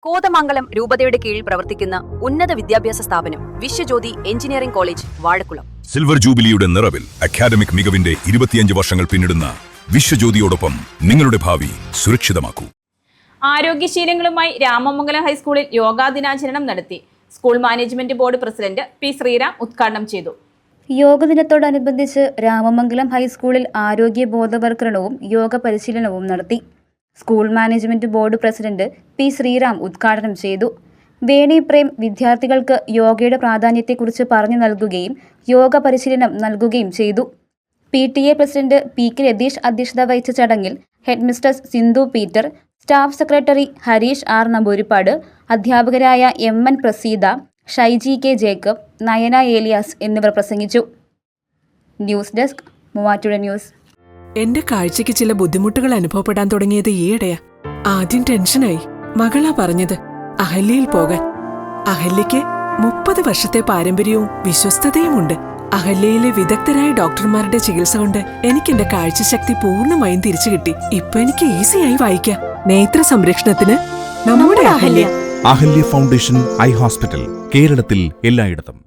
കോതമംഗലം രൂപതയുടെ കീഴിൽ പ്രവർത്തിക്കുന്ന ഉന്നത വിദ്യാഭ്യാസ സ്ഥാപനം Vishwajyothi engineering college Vazhakulam. Silver ജൂബിലിയുടെ നിറവിൽ അക്കാദമിക് മികവിന്റെ 25 വർഷങ്ങൾ പിന്നിടുന്ന വിശ്വജ്യോതിയോടൊപ്പം നിങ്ങളുടെ ഭാവി സുരക്ഷിതമാക്കൂ. ആരോഗ്യശീലങ്ങളുമായി രാമമംഗലം ഹൈസ്കൂളിൽ യോഗാ ദിനാചരണം നടത്തി. School management board president P Sreeram ഉദ്ഘാടനം ചെയ്തു. യോഗ ദിനത്തോടനുബന്ധിച്ച് രാമമംഗലം ഹൈസ്കൂളിൽ ആരോഗ്യ ബോധവൽക്കരണവും യോഗ പരിശീലനവും നടത്തി. School management board president P Sreeram ഉദ്ഘാടനം ചെയ്തു. വേണി പ്രേം വിദ്യാർത്ഥികൾക്ക് യോഗയുടെ പ്രാധാന്യത്തെക്കുറിച്ച് പറഞ്ഞു നൽകുകയും യോഗ പരിശീലനം നൽകുകയും ചെയ്തു. PTA president P.K. രതീഷ് അധ്യക്ഷത വഹിച്ച ചടങ്ങിൽ headmistress Sindhu Peter, staff secretary Harish R. Namboodiripad, അധ്യാപകരായ MN Praseetha, Shaiji K. Jacob, Nayana Elias എന്നിവർ പ്രസംഗിച്ചു. News desk, Muvattupuzha news. എന്റെ കാഴ്ചയ്ക്ക് ചില ബുദ്ധിമുട്ടുകൾ അനുഭവപ്പെടാൻ തുടങ്ങിയത് ഈയിടെയാ. ആദ്യം ടെൻഷനായി. മകളാ പറഞ്ഞത് അഹല്യയിൽ പോകാൻ. അഹല്യയ്ക്ക് 30 വർഷത്തെ പാരമ്പര്യവും വിശ്വസ്തതയുമുണ്ട്. അഹല്യയിലെ വിദഗ്ധരായ ഡോക്ടർമാരുടെ ചികിത്സ കൊണ്ട് എനിക്ക് എന്റെ കാഴ്ചശക്തി പൂർണ്ണമായും തിരിച്ചു കിട്ടി. ഇപ്പൊ എനിക്ക് ഈസിയായി വായിക്കാം. നേത്ര സംരക്ഷണത്തിന് നമ്മുടെ Ahalya. Ahalya foundation eye hospital, കേരളത്തിൽ എല്ലായിടത്തും.